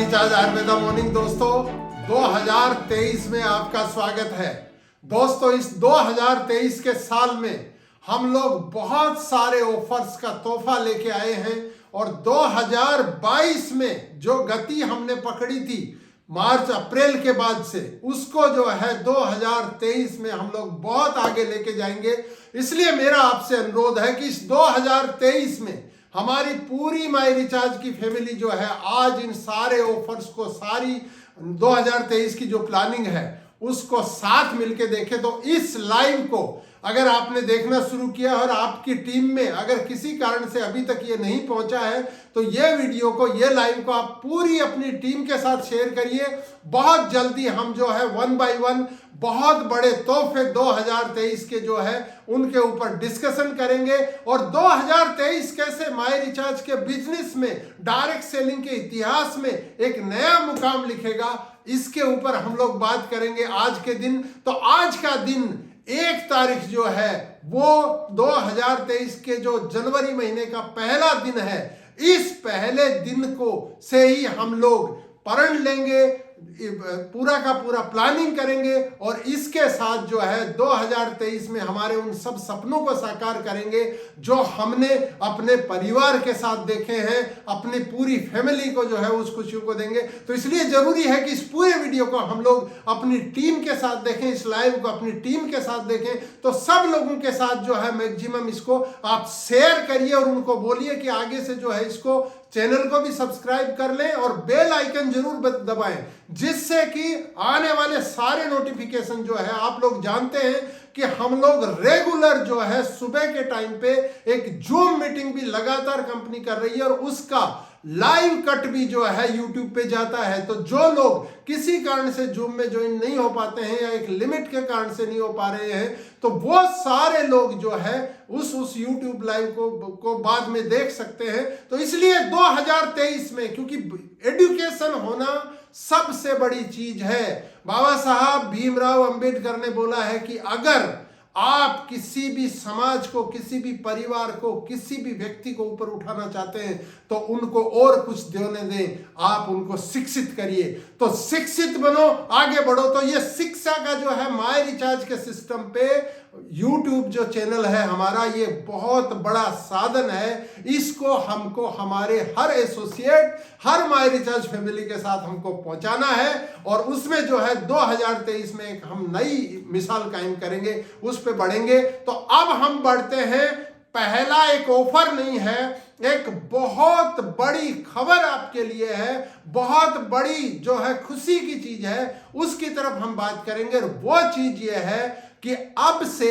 Recharge Ayurveda morning दोस्तों 2023 में आपका स्वागत है। दोस्तों इस 2023 के साल में हम लोग बहुत सारे ऑफर्स का तोहफा लेके आए हैं और 2022 में जो गति हमने पकड़ी थी मार्च अप्रैल के बाद से उसको जो है 2023 में हम लोग बहुत आगे लेके जाएंगे। इसलिए मेरा आपसे अनुरोध है कि इस 2023 में हमारी पूरी माई रिचार्ज की फैमिली जो है आज इन सारे ऑफर्स को सारी 2023 की जो प्लानिंग है उसको साथ मिलके देखें। तो इस लाइव को अगर आपने देखना शुरू किया और आपकी टीम में अगर किसी कारण से अभी तक ये नहीं पहुंचा है तो ये वीडियो को ये लाइव को आप पूरी अपनी टीम के साथ शेयर करिए। बहुत जल्दी हम जो है 1 बाय 1 बहुत बड़े तोहफे 2023 के जो है उनके ऊपर डिस्कशन करेंगे और 2023 कैसे माई रिचार्ज के बिजनेस में डायरेक्ट सेलिंग के इतिहास में एक नया मुकाम लिखेगा इसके ऊपर हम लोग बात करेंगे आज के दिन। तो आज का दिन 1 तारीख जो है वो 2023 के जो जनवरी महीने का पहला दिन है। इस पहले दिन को से ही हम लोग प्रण लेंगे, पूरा का पूरा प्लानिंग करेंगे और इसके साथ जो है 2023 में हमारे उन सब सपनों को साकार करेंगे जो हमने अपने परिवार के साथ देखे हैं, अपनी पूरी फैमिली को जो है उस खुशियों को देंगे। तो इसलिए जरूरी है कि इस पूरे वीडियो को हम लोग अपनी टीम के साथ देखें, इस लाइव को अपनी टीम के साथ देखें। तो सब लोगों के साथ जो है मैक्सिमम इसको आप शेयर करिए और उनको बोलिए कि आगे से जो है इसको चैनल को भी सब्सक्राइब कर लें और बेल आइकन जरूर दबाएं जिससे कि आने वाले सारे नोटिफिकेशन जो है आप लोग जानते हैं कि हम लोग रेगुलर जो है सुबह के टाइम पे एक जूम मीटिंग भी लगातार कंपनी कर रही है और उसका लाइव कट भी जो है YouTube पे जाता है। तो जो लोग किसी कारण से जूम में ज्वाइन नहीं हो पाते हैं या एक लिमिट के कारण से नहीं हो पा रहे हैं तो वो सारे लोग जो है उस YouTube लाइव को बाद में देख सकते हैं। तो इसलिए 2023 में क्योंकि एजुकेशन होना सबसे बड़ी चीज है। बाबा साहब भीमराव अंबेडकर ने बोला है कि अगर आप किसी भी समाज को, किसी भी परिवार को, किसी भी व्यक्ति को ऊपर उठाना चाहते हैं तो उनको और कुछ देने दें, आप उनको शिक्षित करिए। तो शिक्षित बनो, आगे बढ़ो। तो ये शिक्षा का जो है माई रिचार्ज के सिस्टम पे YouTube जो चैनल है हमारा ये बहुत बड़ा साधन है। इसको हमको हमारे हर एसोसिएट, हर माई रिचार्ज फैमिली के साथ हमको पहुंचाना है और उसमें जो है 2023 में एक हम नई मिसाल कायम करेंगे, उस पे बढ़ेंगे। तो अब हम बढ़ते हैं, पहला एक ऑफर नहीं है, एक बहुत बड़ी खबर आपके लिए है, बहुत बड़ी जो है खुशी की चीज है, उसकी तरफ हम बात करेंगे। और वो चीज ये है कि अब से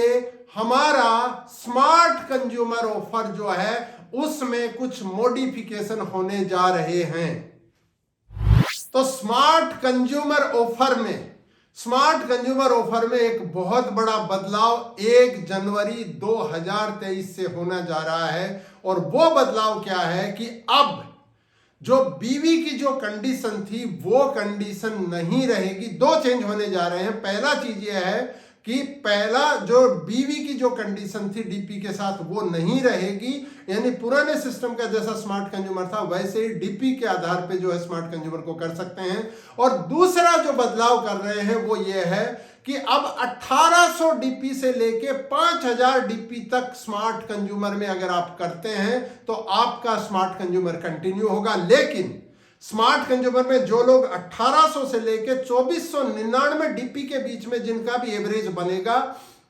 हमारा स्मार्ट कंज्यूमर ऑफर जो है उसमें कुछ मॉडिफिकेशन होने जा रहे हैं। तो स्मार्ट कंज्यूमर ऑफर में एक बहुत बड़ा बदलाव 1 जनवरी 2023 से होना जा रहा है। और वो बदलाव क्या है कि अब जो बीवी की जो कंडीशन थी वो कंडीशन नहीं रहेगी। 2 चेंज होने जा रहे हैं। पहला चीज ये है कि पहला जो बीवी की जो कंडीशन थी डीपी के साथ वो नहीं रहेगी, यानी पुराने सिस्टम का जैसा स्मार्ट कंज्यूमर था वैसे ही डीपी के आधार पे जो है स्मार्ट कंज्यूमर को कर सकते हैं। और दूसरा जो बदलाव कर रहे हैं वो ये है कि अब 1800 डीपी से लेके 5000 डीपी तक स्मार्ट कंज्यूमर में अगर आप करते हैं तो आपका स्मार्ट कंज्यूमर कंटिन्यू होगा। लेकिन स्मार्ट कंज्यूमर में जो लोग 1800 से लेके 2499 डीपी के बीच में जिनका भी एवरेज बनेगा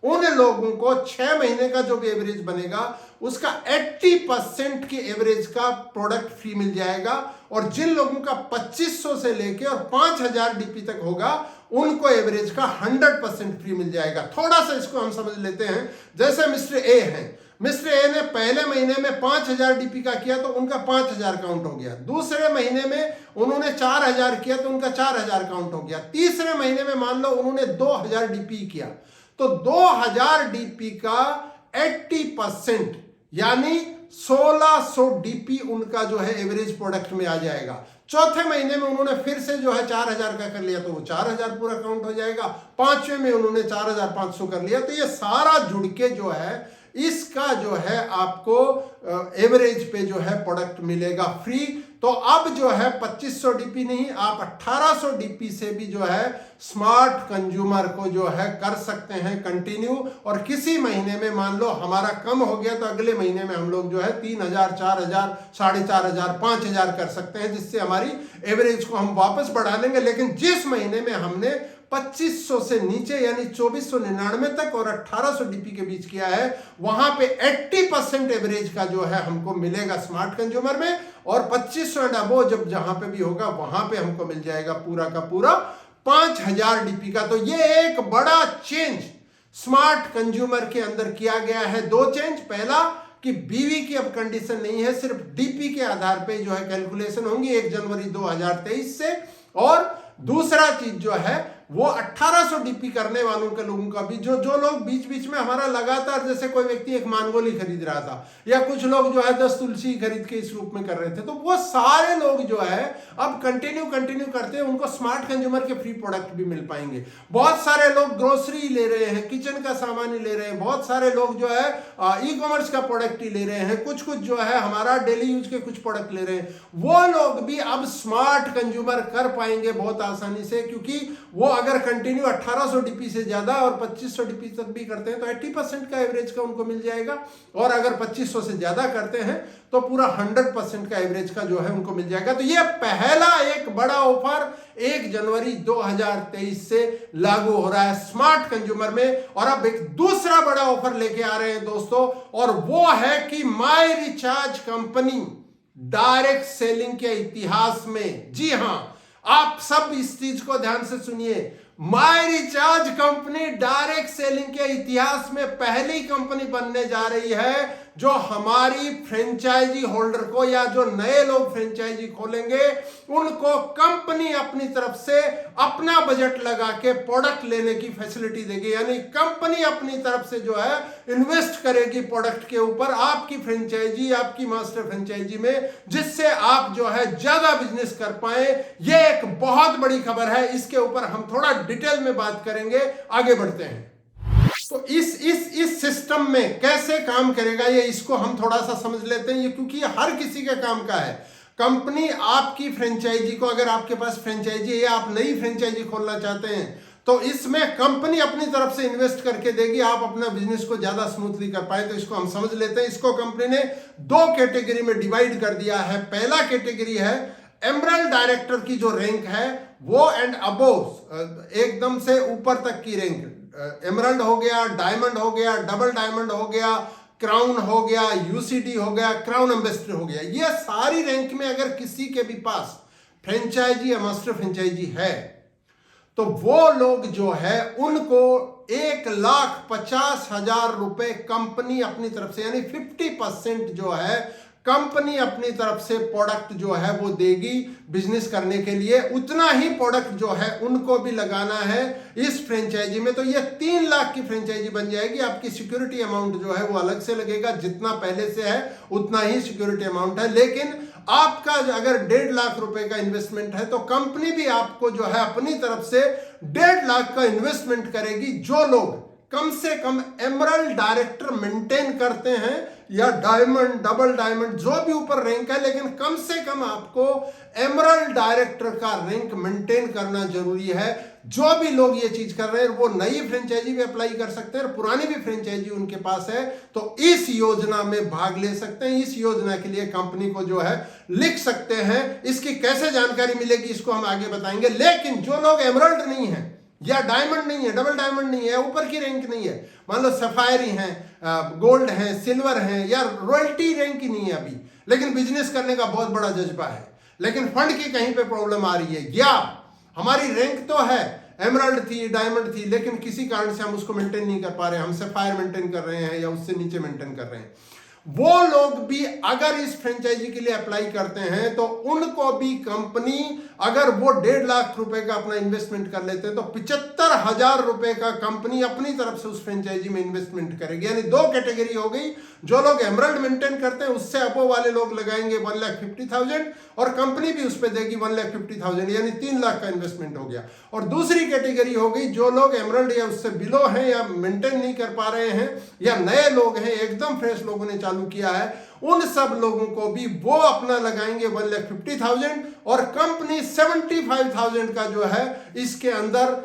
उन लोगों को 6 महीने का जो भी एवरेज बनेगा उसका 80% के एवरेज का प्रोडक्ट फ्री मिल जाएगा। और जिन लोगों का 2500 से लेके और 5000 डीपी तक होगा उनको एवरेज का 100% फ्री मिल जाएगा। थोड़ा सा इसको हम समझ लेते हैं। जैसे मिस्टर ए हैं, मिस्टर ए ने पहले महीने में 5000 डीपी का किया तो उनका 5000 काउंट हो गया। दूसरे महीने में उन्होंने 4000 किया तो उनका 4000 काउंट हो गया। तीसरे महीने में मान लो उन्होंने 2000 डीपी किया तो 2000 डीपी का 80% यानी 1600 डीपी उनका जो है एवरेज प्रोडक्ट में आ जाएगा। चौथे महीने में उन्होंने फिर से जो है 4000 का कर लिया तो वो 4000 पूरा काउंट हो जाएगा। पांचवें में उन्होंने 4500 कर लिया तो ये सारा जुड़ के जो है इसका जो है आपको एवरेज पे जो है प्रोडक्ट मिलेगा फ्री। तो अब जो है 2500 डीपी नहीं, आप 1800 डीपी से भी जो है स्मार्ट कंज्यूमर को जो है कर सकते हैं कंटिन्यू। और किसी महीने में मान लो हमारा कम हो गया तो अगले महीने में हम लोग जो है 3000, 4000, 4500, 5000 कर सकते हैं, जिससे हमारी एवरेज को हम वापस बढ़ा लेंगे। लेकिन जिस महीने में हमने 2500 से नीचे यानी 2499 तक और 1800 डीपी के बीच किया है, वहां पे 80% एवरेज का जो है हमको मिलेगा स्मार्ट कंज्यूमर में। और 2500 एंड अबो जब जहां पे भी होगा वहां पे हमको मिल जाएगा पूरा का पूरा 5000 डीपी का। तो ये एक बड़ा चेंज स्मार्ट कंज्यूमर के अंदर किया गया है। दो चेंज, पहला कि बीवी की अब कंडीशन नहीं है, सिर्फ डीपी के आधार पे जो है कैलकुलेशन होंगी 1 जनवरी 2023 से। और दूसरा चीज जो है वो 1800 डीपी करने वालों के लोगों का भी, जो लोग बीच बीच में हमारा लगातार, जैसे कोई व्यक्ति एक मांगोली खरीद रहा था या कुछ लोग जो है 10 तुलसी खरीद के इस रूप में कर रहे थे, तो वो सारे लोग जो है अब कंटिन्यू करते हैं, उनको स्मार्ट कंज्यूमर के फ्री प्रोडक्ट भी मिल पाएंगे। बहुत सारे लोग ग्रोसरी ले रहे हैं, किचन का सामान ही ले रहे हैं, बहुत सारे लोग जो है ई कॉमर्स का प्रोडक्ट ही ले रहे हैं, कुछ जो है हमारा डेली यूज के कुछ प्रोडक्ट ले रहे हैं। वो लोग भी अब स्मार्ट कंज्यूमर कर पाएंगे बहुत आसानी से, क्योंकि वो अगर कंटिन्यू 1800 डीपी से ज्यादा और 2500 डीपी तक भी करते हैं तो 80% का एवरेज का उनको मिल जाएगा। और अगर 2500 से ज्यादा करते हैं तो पूरा 100% का एवरेज का जो है उनको मिल जाएगा। तो ये पहला एक बड़ा ऑफर 1 जनवरी 2023 से लागू हो रहा है स्मार्ट कंज्यूमर में। और अब एक दूसरा बड़ा ऑफर लेके आ रहे हैं दोस्तों, और वो है कि माई रिचार्ज कंपनी डायरेक्ट सेलिंग के इतिहास में, जी हां, आप सब इस चीज को ध्यान से सुनिए, माई रिचार्ज कंपनी डायरेक्ट सेलिंग के इतिहास में पहली कंपनी बनने जा रही है जो हमारी फ्रेंचाइजी होल्डर को या जो नए लोग फ्रेंचाइजी खोलेंगे उनको कंपनी अपनी तरफ से अपना बजट लगा के प्रोडक्ट लेने की फैसिलिटी देगी। यानी कंपनी अपनी तरफ से जो है इन्वेस्ट करेगी प्रोडक्ट के ऊपर आपकी फ्रेंचाइजी, आपकी मास्टर फ्रेंचाइजी में, जिससे आप जो है ज्यादा बिजनेस कर पाए। ये एक बहुत बड़ी खबर है, इसके ऊपर हम थोड़ा डिटेल में बात करेंगे। आगे बढ़ते हैं। तो इस सिस्टम में कैसे काम करेगा ये, इसको हम थोड़ा सा समझ लेते हैं, ये क्योंकि हर किसी के काम का है। कंपनी आपकी फ्रेंचाइजी को, अगर आपके पास फ्रेंचाइजी है या आप नई फ्रेंचाइजी खोलना चाहते हैं, तो इसमें कंपनी अपनी तरफ से इन्वेस्ट करके देगी, आप अपना बिजनेस को ज्यादा स्मूथली कर पाए। तो इसको हम समझ लेते हैं। इसको कंपनी ने 2 कैटेगरी में डिवाइड कर दिया है। पहला कैटेगरी है एमरल्ड डायरेक्टर की जो रैंक है वो एंड अबोव, एकदम से ऊपर तक की रैंक, एमरल्ड हो गया, डायमंड हो गया, डबल डायमंड हो गया, क्राउन हो गया, यूसीडी हो गया, क्राउन एम्बेसडर हो गया। ये सारी रैंक में अगर किसी के भी पास फ्रेंचाइजी या मास्टर फ्रेंचाइजी है तो वो लोग जो है उनको 1,50,000 रुपए कंपनी अपनी तरफ से, यानी 50% जो है कंपनी अपनी तरफ से प्रोडक्ट जो है वो देगी बिजनेस करने के लिए। उतना ही प्रोडक्ट जो है उनको भी लगाना है इस फ्रेंचाइजी में। तो ये 3 लाख की फ्रेंचाइजी बन जाएगी। आपकी सिक्योरिटी अमाउंट जो है वो अलग से लगेगा, जितना पहले से है उतना ही सिक्योरिटी अमाउंट है। लेकिन आपका अगर 1.5 लाख रुपए का इन्वेस्टमेंट है तो कंपनी भी आपको जो है अपनी तरफ से 1.5 लाख का इन्वेस्टमेंट करेगी। जो लोग कम से कम एमरल्ड डायरेक्टर मेंटेन करते हैं या डायमंड, डबल डायमंड, जो भी ऊपर रैंक है, लेकिन कम से कम आपको एमरल्ड डायरेक्टर का रैंक मेंटेन करना जरूरी है। जो भी लोग ये चीज कर रहे हैं वो नई फ्रेंचाइजी भी अप्लाई कर सकते हैं और पुरानी भी फ्रेंचाइजी उनके पास है तो इस योजना में भाग ले सकते हैं। इस योजना के लिए कंपनी को जो है लिख सकते हैं। इसकी कैसे जानकारी मिलेगी इसको हम आगे बताएंगे। लेकिन जो लोग एमरल्ड नहीं है या डायमंड नहीं है, डबल डायमंड नहीं है, ऊपर की रैंक नहीं है, मान लो सफायर ही है, गोल्ड है, सिल्वर है, या रॉयल्टी रैंक ही नहीं है अभी, लेकिन बिजनेस करने का बहुत बड़ा जज्बा है, लेकिन फंड की कहीं पे प्रॉब्लम आ रही है, या हमारी रैंक तो है, एमरल्ड थी, डायमंड थी, लेकिन किसी कारण से हम उसको मेंटेन नहीं कर पा रहे हैं, हम सफायर मेंटेन कर रहे हैं या उससे नीचे मेंटेन कर रहे हैं, वो लोग भी अगर इस फ्रेंचाइजी के लिए अप्लाई करते हैं तो उनको भी कंपनी, अगर वो 1.5 लाख रुपए का अपना इन्वेस्टमेंट कर लेते हैं तो 75,000 रुपए का कंपनी अपनी तरफ से उस फ्रेंचाइजी में इन्वेस्टमेंट करेगी। यानी 2 कैटेगरी हो गई। जो लोग एमरल्ड मेंटेन करते हैं उससे अबो वाले लोग लगाएंगे 1,50,000 और कंपनी भी उस पर देगी 1,50,000, यानी 3 लाख का इन्वेस्टमेंट हो गया। और दूसरी कैटेगरी हो गई जो लोग एमरल्ड या उससे बिलो हैं या मेंटेन नहीं कर पा रहे हैं या नए लोग हैं, एकदम फ्रेश लोगों ने चालू किया है, उन सब लोगों को भी वो अपना लगाएंगे 1,50,000 और कंपनी 75,000 का जो है इसके अंदर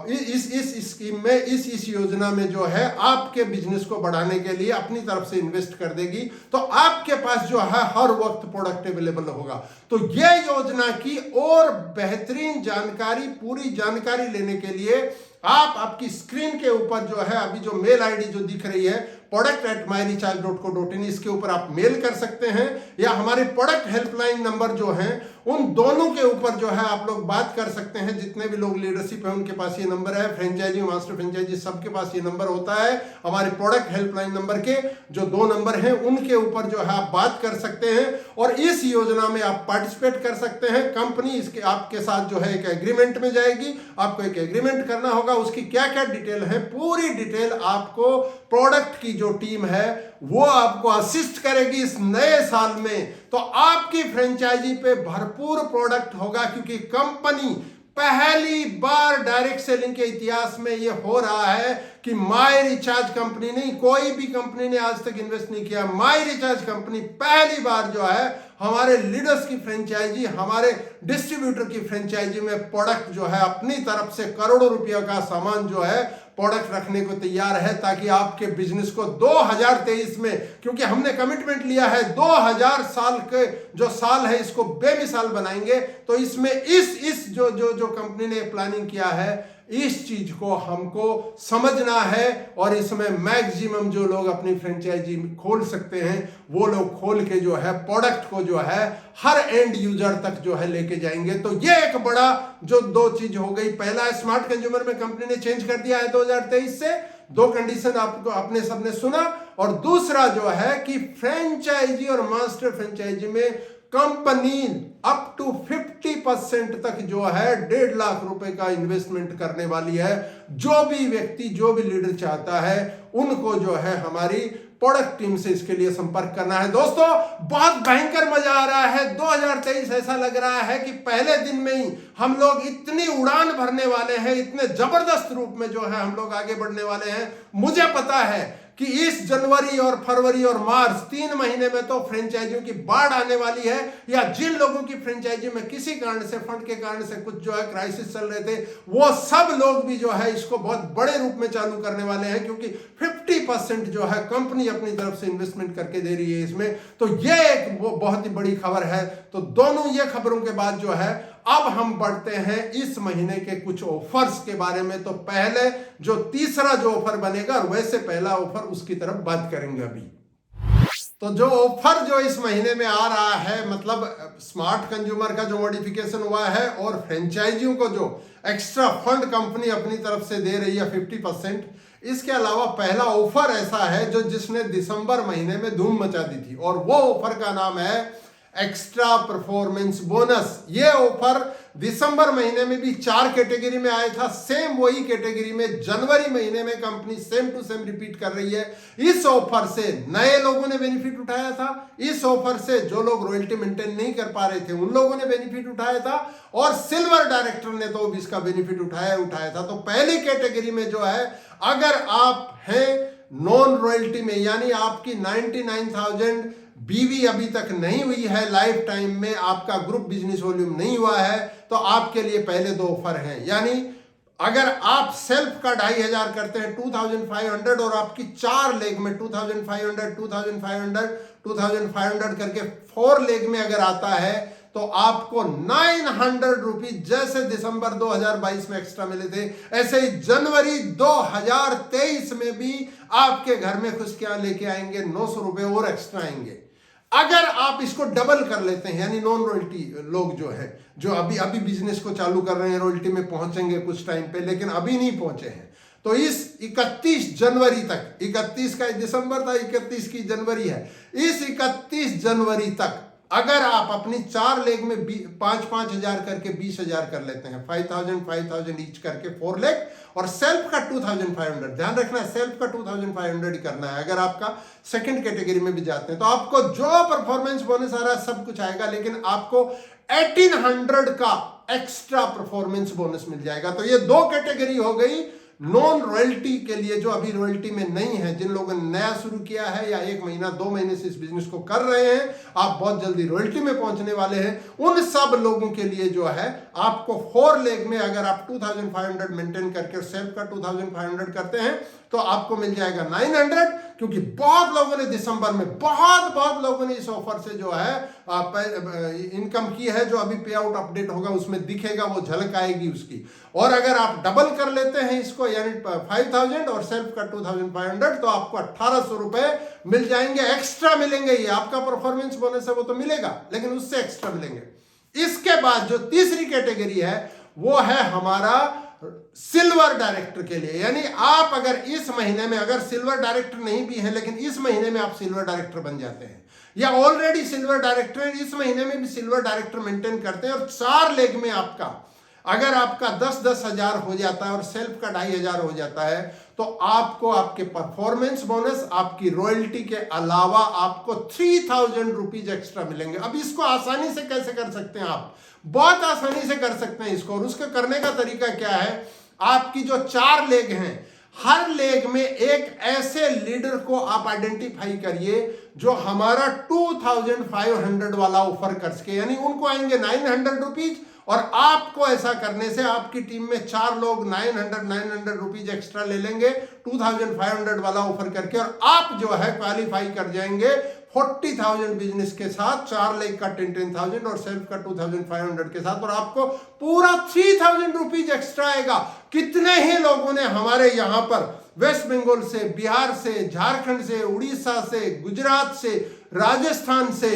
इस स्कीम में इस योजना में जो है आपके बिजनेस को बढ़ाने के लिए अपनी तरफ से इन्वेस्ट कर देगी। तो आपके पास जो है हर वक्त प्रोडक्ट अवेलेबल होगा। तो ये योजना की और बेहतरीन जानकारी, पूरी जानकारी लेने के लिए आप आपकी स्क्रीन के ऊपर जो है अभी जो मेल आईडी जो दिख रही है product@myrecharge.co.in, इसके ऊपर आप मेल कर सकते हैं या हमारे प्रोडक्ट हेल्पलाइन नंबर जो हैं उन दोनों के ऊपर जो है आप लोग बात कर सकते हैं। जितने भी लोग लीडरशिप है उनके पास ये नंबर है, फ्रेंचाइजी, मास्टर फ्रेंचाइजी सबके पास ये नंबर होता है। हमारे प्रोडक्ट हेल्पलाइन नंबर के जो 2 नंबर हैं उनके ऊपर जो है आप बात कर सकते हैं और इस योजना में आप पार्टिसिपेट कर सकते हैं। कंपनी इसके आपके साथ जो है एक एग्रीमेंट में जाएगी, आपको एक एग्रीमेंट करना होगा। उसकी क्या क्या डिटेल है, पूरी डिटेल आपको प्रोडक्ट की जो टीम है वो आपको असिस्ट करेगी इस नए साल में। तो आपकी फ्रेंचाइजी पे भरपूर प्रोडक्ट होगा, क्योंकि कंपनी पहली बार डायरेक्ट सेलिंग के इतिहास में ये हो रहा है कि माई रिचार्ज कंपनी नहीं, कोई भी कंपनी ने आज तक इन्वेस्ट नहीं किया, माई रिचार्ज कंपनी पहली बार जो है हमारे लीडर्स की फ्रेंचाइजी, हमारे डिस्ट्रीब्यूटर की फ्रेंचाइजी में प्रोडक्ट जो है अपनी तरफ से करोड़ों रुपया का सामान जो है प्रोडक्ट रखने को तैयार है, ताकि आपके बिजनेस को 2023 में, क्योंकि हमने कमिटमेंट लिया है 2000 साल के जो साल है इसको बेमिसाल बनाएंगे। तो इसमें इस जो कंपनी ने प्लानिंग किया है इस चीज को हमको समझना है और इसमें मैक्सिमम जो लोग अपनी फ्रेंचाइजी खोल सकते हैं वो लोग खोल के जो है प्रोडक्ट को जो है हर एंड यूजर तक जो है लेके जाएंगे। तो ये एक बड़ा जो 2 चीज हो गई। पहला, स्मार्ट कंज्यूमर में कंपनी ने चेंज कर दिया है 2023 से, 2 कंडीशन आपको अपने सबने सुना। और दूसरा जो है कि फ्रेंचाइजी और मास्टर फ्रेंचाइजी में कंपनी अप टू 50% तक जो है 1.5 लाख रुपए का इन्वेस्टमेंट करने वाली है। जो भी व्यक्ति, जो भी लीडर चाहता है उनको जो है हमारी प्रोडक्ट टीम से इसके लिए संपर्क करना है। दोस्तों, बहुत भयंकर मजा आ रहा है। 2023 ऐसा लग रहा है कि पहले दिन में ही हम लोग इतनी उड़ान भरने वाले हैं, इतने जबरदस्त रूप में जो है हम लोग आगे बढ़ने वाले हैं। मुझे पता है कि इस जनवरी और फरवरी और मार्च 3 महीने में तो फ्रेंचाइजियों की बाढ़ आने वाली है, या जिन लोगों की फ्रेंचाइजी में किसी कारण से, फंड के कारण से कुछ जो है क्राइसिस चल रहे थे, वो सब लोग भी जो है इसको बहुत बड़े रूप में चालू करने वाले हैं, क्योंकि 50% जो है कंपनी अपनी तरफ से इन्वेस्टमेंट करके दे रही है इसमें। तो ये एक बहुत ही बड़ी खबर है। तो दोनों ये खबरों के बाद जो है अब हम बढ़ते हैं इस महीने के कुछ ऑफर्स के बारे में। तो पहले जो तीसरा जो ऑफर बनेगा, और वैसे पहला ऑफर, उसकी तरफ बात करेंगे अभी। तो जो ऑफर जो इस महीने में आ रहा है, मतलब स्मार्ट कंज्यूमर का जो मॉडिफिकेशन हुआ है और फ्रेंचाइजियों को जो एक्स्ट्रा फंड कंपनी अपनी तरफ से दे रही है 50%, इसके अलावा पहला ऑफर ऐसा है जो जिसने दिसंबर महीने में धूम मचा दी थी, और वो ऑफर का नाम है एक्स्ट्रा परफॉर्मेंस बोनस। ये ऑफर दिसंबर महीने में भी 4 कैटेगरी में आया था, सेम वही कैटेगरी में जनवरी महीने में company same to same repeat कर रही है। इस ऑफर से नए लोगों ने बेनिफिट उठाया था, इस ऑफर से जो लोग रॉयल्टी मेंटेन नहीं कर पा रहे थे उन लोगों ने बेनिफिट उठाया था, और सिल्वर डायरेक्टर ने तो इसका बेनिफिट उठाया था। तो पहली कैटेगरी में जो है, अगर आप हैं नॉन रॉयल्टी में, यानी आपकी 99,000 बीवी अभी तक नहीं हुई है, लाइफ टाइम में आपका ग्रुप बिजनेस वॉल्यूम नहीं हुआ है, तो आपके लिए पहले 2 ऑफर हैं। यानी अगर आप सेल्फ का 2,500 करते हैं 2,500, और आपकी 4 लेग में 2,500, 2,500, 2,500 करके 4 लेग में अगर आता है, तो आपको 900 रुपीज, जैसे दिसंबर 2022 में एक्स्ट्रा मिले थे, ऐसे ही जनवरी 2023 में भी आपके घर में खुशियां लेके आएंगे, 900 रुपए और एक्स्ट्रा आएंगे। अगर आप इसको डबल कर लेते हैं, यानी नॉन रॉयल्टी लोग जो है, जो अभी बिजनेस को चालू कर रहे हैं, रॉयल्टी में पहुंचेंगे कुछ टाइम पे, लेकिन अभी नहीं पहुंचे हैं, तो इस 31 जनवरी तक, 31 का दिसंबर था, 31 की जनवरी है, इस 31 जनवरी तक अगर आप अपनी 4 लेग में 5-5 हजार करके 20,000 कर लेते हैं, 5,000 ईच करके 4 लेग, और सेल्फ का 2,500, ध्यान रखना सेल्फ का 2,500 ही करना है। अगर आपका सेकंड कैटेगरी में भी जाते हैं तो आपको जो परफॉर्मेंस बोनस आ रहा है सब कुछ आएगा, लेकिन आपको 1,800 का एक्स्ट्रा परफॉर्मेंस बोनस मिल जाएगा। तो ये 2 कैटेगरी हो गई, नॉन रॉयल्टी के लिए, जो अभी रॉयल्टी में नहीं है, जिन लोगों ने नया शुरू किया है या 1 महीना 2 महीने से इस बिजनेस को कर रहे हैं, आप बहुत जल्दी रॉयल्टी में पहुंचने वाले हैं, उन सब लोगों के लिए जो है आपको 4 लेग में अगर आप 2500 मेंटेन करके सेल्फ का 2500 करते हैं तो आपको मिल जाएगा 900, क्योंकि बहुत लोगों ने दिसंबर में बहुत लोगों ने इस ऑफर से जो है इनकम की है। जो अभी पे आउट अपडेट होगा उसमें दिखेगा, वो झलक आएगी उसकी। और अगर आप डबल कर लेते हैं इसको, यानी 5000 और सेल्फ का 2500, तो आपको 1800 रुपए मिल जाएंगे, एक्स्ट्रा मिलेंगे। ये आपका परफॉर्मेंस बोनस है वो तो मिलेगा, लेकिन उससे एक्स्ट्रा मिलेंगे। इसके बाद जो तीसरी कैटेगरी है वो है हमारा सिल्वर डायरेक्टर के लिए। यानी आप अगर इस महीने में, अगर सिल्वर डायरेक्टर नहीं भी है लेकिन इस महीने में आप सिल्वर डायरेक्टर बन जाते हैं, या ऑलरेडी सिल्वर डायरेक्टर है, इस महीने में भी सिल्वर डायरेक्टर मेंटेन करते हैं, और 4 लेग में आपका अगर आपका 10-10 हजार हो जाता है और सेल्फ का 2500 हो जाता है, तो आपको आपके परफॉर्मेंस बोनस, आपकी रॉयल्टी के अलावा आपको 3000 रुपीज एक्स्ट्रा मिलेंगे। अब इसको आसानी से कैसे कर सकते हैं आप? बहुत आसानी से कर सकते हैं इसको। और उसके करने का तरीका क्या है? आपकी जो 4 लेग हैं, हर लेग में एक ऐसे लीडर को आप आइडेंटिफाई करिए जो हमारा 2500 वाला ऑफर कर सके, यानी उनको आएंगे 900 रुपीज, और आपको ऐसा करने से आपकी टीम में 4 लोग 900 रुपीज एक्स्ट्रा ले लेंगे 2500 वाला ऑफर करके, और आप जो है क्वालिफाई कर जाएंगे 40,000 बिजनेस के साथ, 4 लेग का 10,000 और सेल्फ का 2500 के साथ, और आपको पूरा 3000 रुपीज एक्स्ट्रा आएगा। कितने ही लोगों ने हमारे यहां पर वेस्ट बंगाल से, बिहार से, झारखंड से, उड़ीसा से, गुजरात से, राजस्थान से,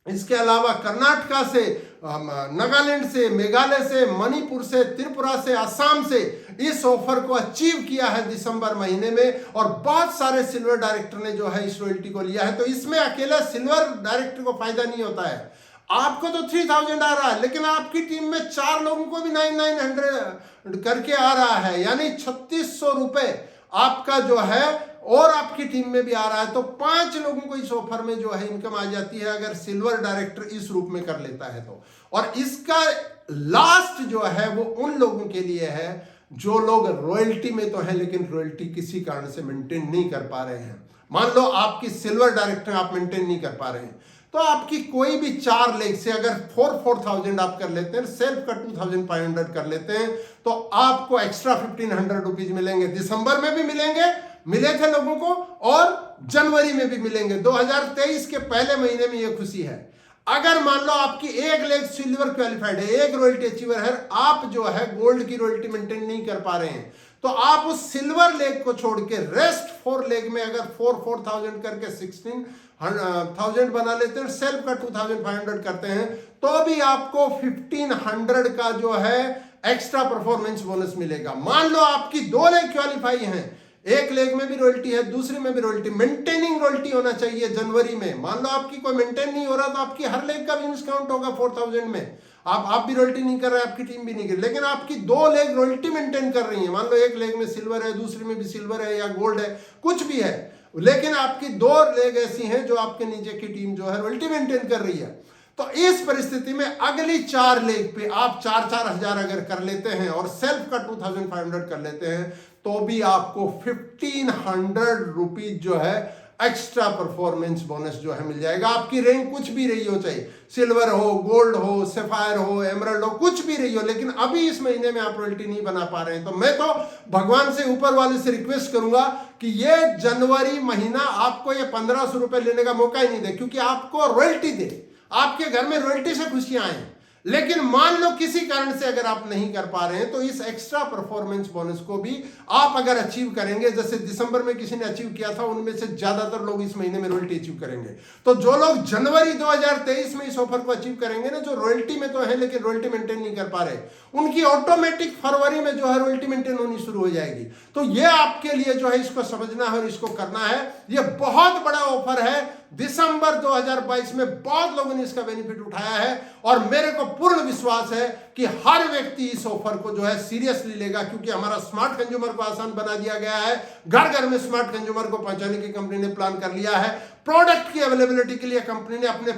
इसके अलावा कर्नाटका से, नागालैंड से, मेघालय से, मणिपुर से, त्रिपुरा से, असम से इस ऑफर को अचीव किया है दिसंबर महीने में। और बहुत सारे सिल्वर डायरेक्टर ने जो है इस रॉयल्टी को लिया है। तो इसमें अकेला सिल्वर डायरेक्टर को फायदा नहीं होता है। आपको तो 3000 आ रहा है, लेकिन आपकी टीम में 4 लोगों को भी 900 करके आ रहा है, यानी 3600 रुपए आपका जो है और आपकी टीम में भी आ रहा है। तो 5 लोगों को इस ऑफर में जो है इनकम आ जाती है, अगर सिल्वर डायरेक्टर इस रूप में कर लेता है तो। और इसका लास्ट जो है वो उन लोगों के लिए है जो लोग रॉयल्टी में तो है लेकिन रॉयल्टी किसी कारण से मेंटेन नहीं कर पा रहे हैं। मान लो आपकी सिल्वर डायरेक्टर आप मेंटेन नहीं कर पा रहे हैं, तो आपकी कोई भी 4 लेग से अगर 4000 आप कर लेते हैं, सेल्फ का 2500 कर लेते हैं, तो आपको एक्स्ट्रा 1500 रुपीज मिलेंगे। दिसंबर में भी मिले थे लोगों को, और जनवरी में भी मिलेंगे। 2023 के पहले महीने में यह खुशी है। अगर मान लो आपकी 1 लेग सिल्वर क्वालिफाइड है, 1 रॉयल्टी अचीवर है, आप जो है गोल्ड की रॉयल्टी मेंटेन नहीं कर पा रहे हैं, तो आप उस सिल्वर लेग को छोड़ के रेस्ट 4 लेग में अगर 4000 करके 16,000 बना लेते हैं, सेल्फ का 2500 करते हैं, तो भी आपको 1500 का जो है एक्स्ट्रा परफॉर्मेंस बोनस मिलेगा। मान लो आपकी 2 लेग क्वालिफाई हैं, 1 लेग में भी रॉयल्टी है, दूसरे में भी रॉयल्टी, मेंटेनिंग रॉयल्टी होना चाहिए जनवरी में। मान लो आपकी कोई मेंटेन नहीं हो रहा, तो आपकी हर लेग का बिजनेस काउंट होगा 4000 में। आप भी रॉयल्टी नहीं कर रहे, आपकी टीम भी नहीं कर रही, लेकिन आपकी 2 लेग रॉयल्टी मेंटेन कर रही है। मान लो 1 लेग में सिल्वर है, दूसरे में भी सिल्वर है या गोल्ड है, कुछ भी है, लेकिन आपकी 2 लेग ऐसी हैं जो आपके नीचे की टीम जो है रॉयल्टी मेंटेन कर रही है। तो इस परिस्थिति में अगली 4 लेग पे आप 4-4 हजार अगर कर लेते हैं और सेल्फ का 2500 कर लेते हैं, तो भी आपको 1500 रुपीज जो है एक्स्ट्रा परफॉर्मेंस बोनस जो है मिल जाएगा। आपकी रैंक कुछ भी रही हो, चाहे सिल्वर हो, गोल्ड हो, सफायर हो, एमरल्ड हो, कुछ भी रही हो, लेकिन अभी इस महीने में आप रॉयल्टी नहीं बना पा रहे हैं, तो मैं तो भगवान से, ऊपर वाले से रिक्वेस्ट करूंगा कि ये जनवरी महीना आपको ये 1500 रुपए लेने का मौका ही नहीं दे, क्योंकि आपको रॉयल्टी दे, आपके घर में रॉयल्टी से खुशियां आए। लेकिन मान लो किसी कारण से अगर आप नहीं कर पा रहे हैं, तो इस एक्स्ट्रा परफॉर्मेंस बोनस को भी आप अगर अचीव करेंगे, जैसे दिसंबर में किसी ने अचीव किया था, उनमें से ज्यादातर लोग इस महीने में रॉयल्टी अचीव करेंगे। तो जो लोग जनवरी 2023 में इस ऑफर को अचीव करेंगे ना, जो रॉयल्टी में तो है लेकिन रॉयल्टी मेंटेन नहीं कर पा रहे, उनकी ऑटोमेटिक फरवरी में जो है रॉयल्टी मेंटेन होनी शुरू हो जाएगी। तो ये आपके लिए जो है इसको समझना है और इसको करना है। ये बहुत बड़ा ऑफर है। दिसंबर 2022 में बहुत लोगों ने इसका बेनिफिट उठाया है, और मेरे को पूर्ण विश्वास है कि हर व्यक्ति इस ऑफर को जो है सीरियसली लेगा, क्योंकि हमारा स्मार्ट कंज्यूमर को आसान बना दिया गया है। घर घर में स्मार्ट कंज्यूमर को पहुंचाने की कंपनी ने प्लान कर लिया है। प्रोडक्ट की अवेलेबिलिटी के लिए कंपनी ने अपने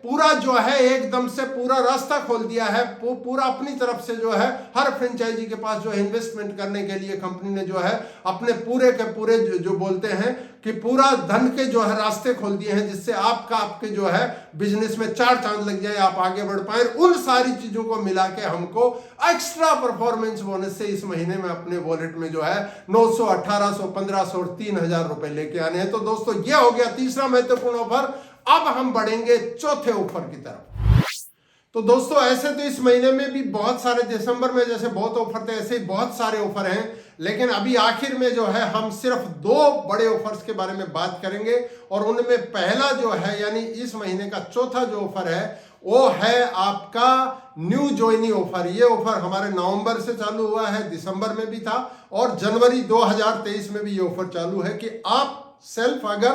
पूरा जो है एकदम से पूरा रास्ता खोल दिया है। पूरा अपनी तरफ से जो है हर फ्रेंचाइजी के पास जो है इन्वेस्टमेंट करने के लिए कंपनी ने जो है अपने पूरे के पूरे जो बोलते हैं कि पूरा धन के जो है रास्ते खोल दिए हैं, जिससे आपके जो है बिजनेस में 4 चांद लग जाए, आप आगे बढ़ पाए। उन सारी चीजों को मिला के हमको एक्स्ट्रा परफॉर्मेंस बोनस से इस महीने में अपने वॉलेट में जो है 900, 1800, 1500 और 3000 रुपए लेके आने हैं। तो दोस्तों ये हो गया तीसरा महत्वपूर्ण ऑफर। अब हम बढ़ेंगे चौथे ऑफर की तरफ। तो दोस्तों ऐसे तो इस महीने में भी बहुत सारे, दिसंबर में जैसे बहुत ऑफर थे, ऐसे ही बहुत सारे ऑफर हैं, लेकिन अभी आखिर में जो है हम सिर्फ 2 बड़े ऑफर्स के बारे में बात करेंगे। और उनमें पहला जो है यानी इस महीने का चौथा जो ऑफर है वो है आपका न्यू ज्वाइनी ऑफर। ये ऑफर हमारे नवंबर से चालू हुआ है, दिसंबर में भी था और जनवरी 2023 में भी ये ऑफर चालू है कि आप सेल्फ अगर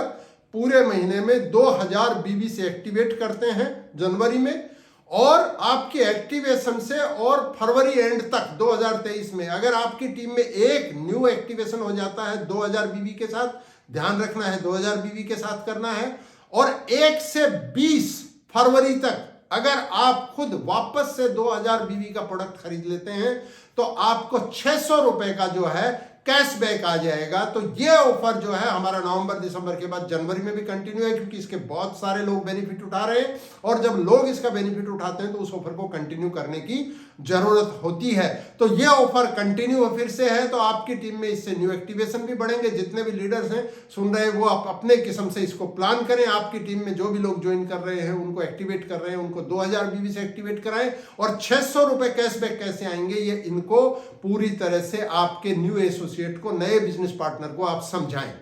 पूरे महीने में 2000 बीबी से एक्टिवेट करते हैं जनवरी में, और आपके एक्टिवेशन से और फरवरी एंड तक 2023 में अगर आपकी टीम में एक न्यू एक्टिवेशन हो जाता है 2000 बीबी के साथ, ध्यान रखना है 2000 बीबी के साथ करना है, और 1 से 20 फरवरी तक अगर आप खुद वापस से 2000 बीबी का प्रोडक्ट खरीद लेते हैं तो आपको 600 रुपए का जो है कैशबैक आ जाएगा। तो ये ऑफर जो है हमारा नवंबर दिसंबर के बाद जनवरी में भी कंटिन्यू है, क्योंकि इसके बहुत सारे लोग बेनिफिट उठा रहे हैं, और जब लोग इसका बेनिफिट उठाते हैं तो उस ऑफर को कंटिन्यू करने की जरूरत होती है। तो ये ऑफर कंटिन्यू फिर से है, तो आपकी टीम में इससे न्यू एक्टिवेशन भी बढ़ेंगे। जितने भी लीडर्स हैं सुन रहे हैं वो आप अपने किस्म से इसको प्लान करें। आपकी टीम में जो भी लोग ज्वाइन कर रहे हैं उनको एक्टिवेट कर रहे हैं, उनको 2000 बीबी से एक्टिवेट कराएं, और 600 रुपए कैशबैक कैसे आएंगे ये इनको पूरी तरह से आपके न्यू एसोसिएट को, नए बिजनेस पार्टनर को आप समझाएं।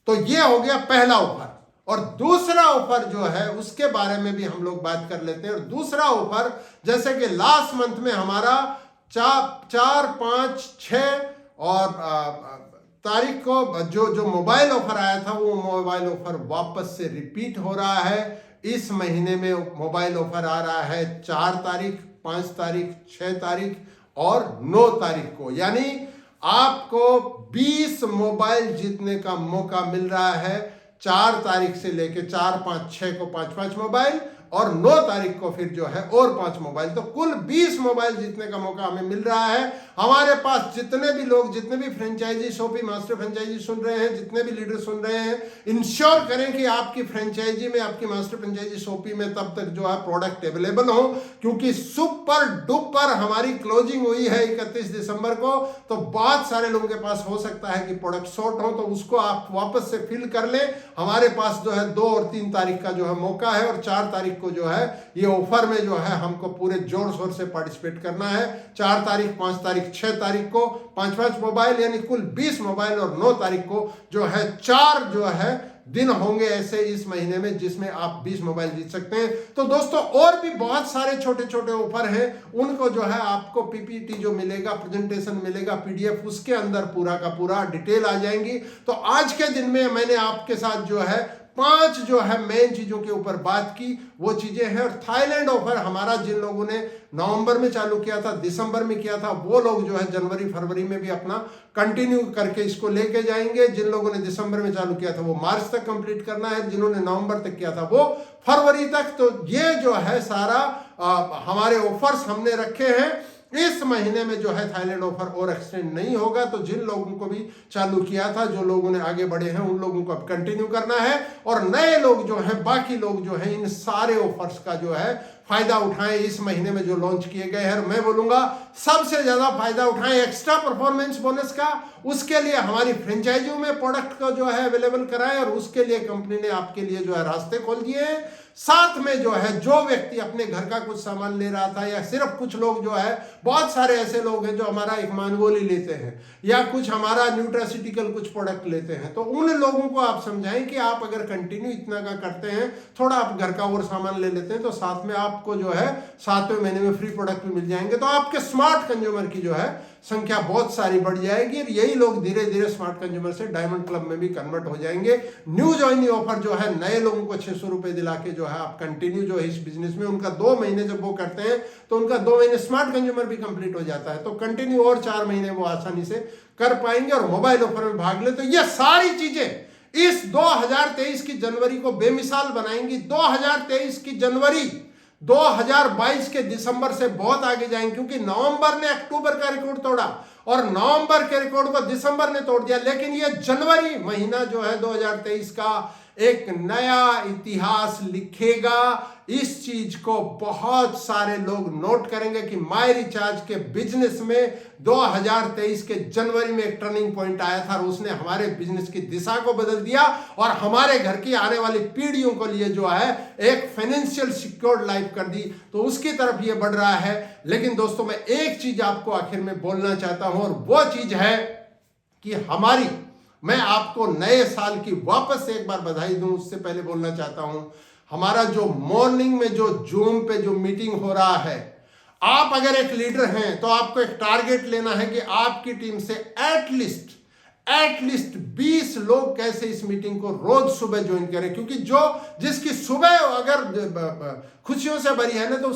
तो ये हो गया पहला ऑफर। और दूसरा ऑफर जो है उसके बारे में भी हम लोग बात कर लेते हैं। और दूसरा ऑफर जैसे कि लास्ट मंथ में हमारा 4, 5, 6 और तारीख को जो मोबाइल ऑफर आया था वो मोबाइल ऑफर वापस से रिपीट हो रहा है। इस महीने में मोबाइल ऑफर आ रहा है 4 तारीख, 5 तारीख, 6 तारीख और 9 तारीख को, यानी आपको 20 मोबाइल जीतने का मौका मिल रहा है। 4 तारीख से लेके 4, 5, 6 को 5 मोबाइल और 9 तारीख को फिर जो है और 5 मोबाइल, तो कुल 20 मोबाइल जीतने का मौका हमें मिल रहा है। हमारे पास जितने भी लोग, जितने भी फ्रेंचाइजी शॉपी मास्टर फ्रेंचाइजी सुन रहे हैं, जितने भी लीडर सुन रहे हैं, इंश्योर करें कि आपकी फ्रेंचाइजी में, आपकी मास्टर फ्रेंचाइजी शॉपी में तब तक जो है प्रोडक्ट अवेलेबल हो, क्योंकि सुपर डुपर हमारी क्लोजिंग हुई है 31 दिसंबर को। तो बहुत सारे लोगों के पास हो सकता है कि प्रोडक्ट शॉर्ट हो, तो उसको आप वापस से फिल कर लें। हमारे पास जो है 2 और 3 तारीख का जो है मौका है, और 4 तारीख को जो है ये ऑफर में जो है हमको पूरे जोर शोर से पार्टिसिपेट करना है। 4 तारीख, 5 तारीख, 6 तारीख को 5 मोबाइल, यानी कुल 20 मोबाइल, और 9 तारीख को जो है 4 जो है दिन होंगे ऐसे इस महीने में जिसमें आप 20 मोबाइल जीत सकते हैं। तो दोस्तों और भी बहुत सारे छोटे छोटे ऑफर हैं, उनको जो है आपको पीपीटी जो मिलेगा, प्रेजेंटेशन मिलेगा, पीडीएफ, उसके अंदर पूरा का पूरा डिटेल आ जाएंगी। तो आज के दिन में मैंने आपके साथ जो है 5 जो है मेन चीजों के ऊपर बात की, वो चीजें हैं। और थाईलैंड ऑफर हमारा जिन लोगों ने नवंबर में चालू किया था, दिसंबर में किया था, वो लोग जो है जनवरी फरवरी में भी अपना कंटिन्यू करके इसको लेके जाएंगे। जिन लोगों ने दिसंबर में चालू किया था वो मार्च तक कंप्लीट करना है, जिन्होंने नवंबर तक किया था वो फरवरी तक। तो ये जो है सारा हमारे ऑफर्स हमने रखे हैं। इस महीने में जो है थाईलैंड ऑफर और एक्सटेंड नहीं होगा, तो जिन लोगों को भी चालू किया था, जो लोगों ने आगे बढ़े हैं, उन लोगों को अब कंटिन्यू करना है। और नए लोग जो हैं, बाकी लोग जो हैं, इन सारे ऑफर्स का जो है फायदा उठाएं। इस महीने में जो लॉन्च किए गए हैं, मैं बोलूंगा सबसे ज्यादा फायदा उठाएं एक्स्ट्रा परफॉर्मेंस बोनस का। उसके लिए हमारी फ्रेंचाइजियों में प्रोडक्ट को जो है अवेलेबल कराएं, और उसके लिए कंपनी ने आपके लिए जो है रास्ते खोल दिए हैं। साथ में जो है जो व्यक्ति अपने घर का कुछ सामान ले रहा था, या सिर्फ कुछ लोग जो है, बहुत सारे ऐसे लोग हैं जो हमारा एक मानगोली लेते हैं या कुछ हमारा न्यूट्रासिटिकल कुछ प्रोडक्ट लेते हैं, तो उन लोगों को आप समझाएं कि आप अगर कंटिन्यू इतना का करते हैं, थोड़ा आप घर का और सामान ले लेते हैं, तो साथ में आप आपको जो है 7वें महीने में फ्री प्रोडक्ट भी मिल जाएंगे। तो आपके स्मार्ट कंज्यूमर की जो है संख्या बहुत सारी बढ़ जाएगी और यही लोग धीरे धीरे स्मार्ट कंज्यूमर से डायमंड क्लब में भी कन्वर्ट हो जाएंगे। न्यू ज्वाइनिंग ऑफर जो है नए लोगों को 600 रुपए दिला के जो है आप कंटिन्यू जो है इस बिजनेस में, उनका 2 महीने जब वो करते हैं तो उनका 2 महीने स्मार्ट कंज्यूमर भी कंप्लीट हो जाता है, तो कंटिन्यू और 4 महीने वो आसानी से कर पाएंगे और मोबाइल ऑफर में भाग ले। तो ये सारी चीजें इस 2023 की जनवरी को बेमिसाल बनाएंगी। 2023 की जनवरी 2022 के दिसंबर से बहुत आगे जाएंगे, क्योंकि नवंबर ने अक्टूबर का रिकॉर्ड तोड़ा और नवंबर के रिकॉर्ड को दिसंबर ने तोड़ दिया, लेकिन ये जनवरी महीना जो है 2023 का एक नया इतिहास लिखेगा। इस चीज को बहुत सारे लोग नोट करेंगे कि माय रिचार्ज के बिजनेस में 2023 के जनवरी में एक टर्निंग पॉइंट आया था और उसने हमारे बिजनेस की दिशा को बदल दिया और हमारे घर की आने वाली पीढ़ियों को लिए जो है एक फाइनेंशियल सिक्योर्ड लाइफ कर दी। तो उसकी तरफ ये बढ़ रहा है। लेकिन दोस्तों मैं एक चीज आपको आखिर में बोलना चाहता हूं और वो चीज है कि मैं आपको नए साल की वापस से एक बार बधाई दूं। उससे पहले बोलना चाहता हूं, हमारा जो मॉर्निंग में जो जूम पे जो मीटिंग हो रहा है, आप अगर एक लीडर हैं तो आपको एक टारगेट लेना है कि आपकी टीम से एटलीस्ट 20 लोग कैसे इस मीटिंग को रोज सुबह ज्वाइन करें, क्योंकि जिसकी सुबह अगर खुशियों से भरी है ना तो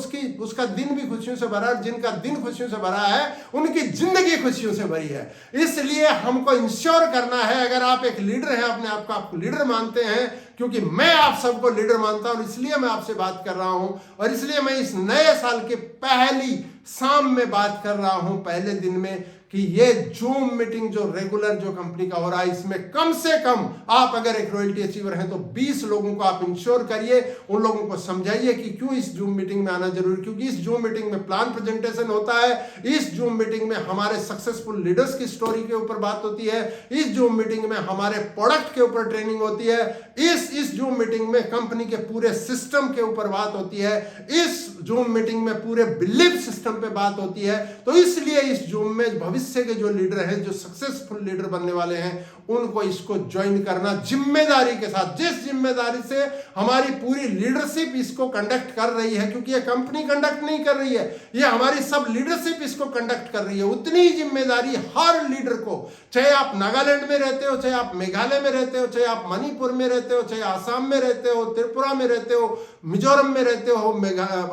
उसका दिन भी खुशियों से भरा है, जिनका दिन खुशियों से भरा है उनकी जिंदगी खुशियों से भरी है। इसलिए हमको इंश्योर करना है, अगर आप एक लीडर हैं, अपने आप को आप लीडर मानते हैं, क्योंकि मैं आप सबको लीडर मानता हूं, इसलिए मैं आपसे बात कर रहा हूं और इसलिए मैं इस नए साल के पहली शाम में बात कर रहा हूं, पहले दिन में, कि ये जूम मीटिंग जो रेगुलर जो कंपनी का हो रहा है, इसमें कम से कम आप अगर एक रॉयल्टी अचीवर हैं तो 20 लोगों को आप इंश्योर करिए, उन लोगों को समझाइए कि क्यों इस जूम मीटिंग में आना जरूरी, क्योंकि इस जूम मीटिंग में प्लान प्रेजेंटेशन होता है, इस जूम मीटिंग में हमारे सक्सेसफुल लीडर्स की स्टोरी के ऊपर बात होती है, इस जूम मीटिंग में हमारे प्रोडक्ट के ऊपर ट्रेनिंग होती है, इस जूम मीटिंग में कंपनी के पूरे सिस्टम के ऊपर बात होती है, इस जूम मीटिंग में पूरे बिलीफ सिस्टम पे बात होती है। तो इसलिए इस जूम में भविष्य के जो लीडर हैं, जो सक्सेसफुल लीडर बनने वाले हैं, उनको इसको ज्वाइन करना जिम्मेदारी के साथ, जिस जिम्मेदारी से हमारी पूरी लीडरशिप इसको कंडक्ट कर रही है, क्योंकि ये कंपनी कंडक्ट नहीं कर रही है, ये हमारी सब लीडरशिप इसको कंडक्ट कर रही है, उतनी ही जिम्मेदारी हर लीडर को, चाहे आप नागालैंड में रहते हो, चाहे आप मेघालय में रहते हो, चाहे आप मणिपुर में रहते हो, चाहे आसाम में रहते हो, त्रिपुरा में रहते हो, मिजोरम में रहते हो,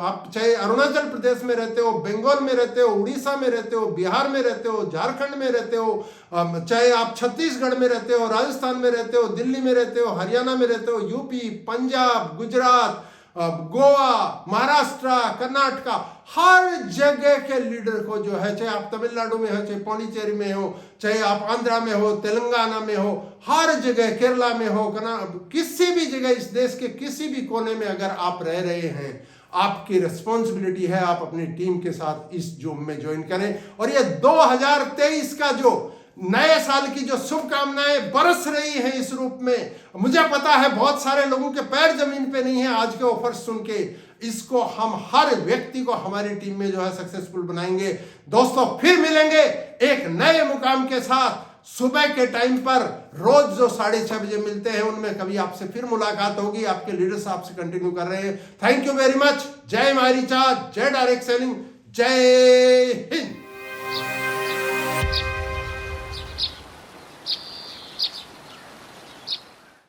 आप चाहे अरुणाचल प्रदेश में रहते हो, बंगाल में रहते हो, उड़ीसा में रहते हो, बिहार में रहते हो, झारखंड में रहते हो, चाहे आप छत्तीसगढ़ में रहते हो, राजस्थान में रहते हो, दिल्ली में रहते हो, हरियाणा में रहते हो, यूपी, पंजाब, गुजरात, गोवा, महाराष्ट्र, कर्नाटका, हर जगह के लीडर को जो है, चाहे आप तमिलनाडु में हो, चाहे पौंडीचेरी में हो, चाहे आप आंध्रा में हो, तेलंगाना में हो, हर जगह, केरला में हो, किसी भी जगह इस देश के किसी भी कोने में अगर आप रह रहे हैं, आपकी रिस्पॉन्सिबिलिटी है आप अपनी टीम के साथ इस जूम में ज्वाइन करें। और ये 2023 का जो नए साल की जो शुभकामनाएं बरस रही हैं इस रूप में, मुझे पता है बहुत सारे लोगों के पैर जमीन पे नहीं है आज के ऑफर सुन के, इसको हम हर व्यक्ति को हमारी टीम में जो है सक्सेसफुल बनाएंगे। दोस्तों फिर मिलेंगे एक नए मुकाम के साथ सुबह के टाइम पर, रोज जो 6:30 बजे मिलते हैं उनमें कभी आपसे फिर मुलाकात होगी। आपके लीडर्स आपसे कंटिन्यू कर रहे हैं। Thank you very much. जय माय रिचार्ज, जय डायरेक्ट सेलिंग, जय हिंद।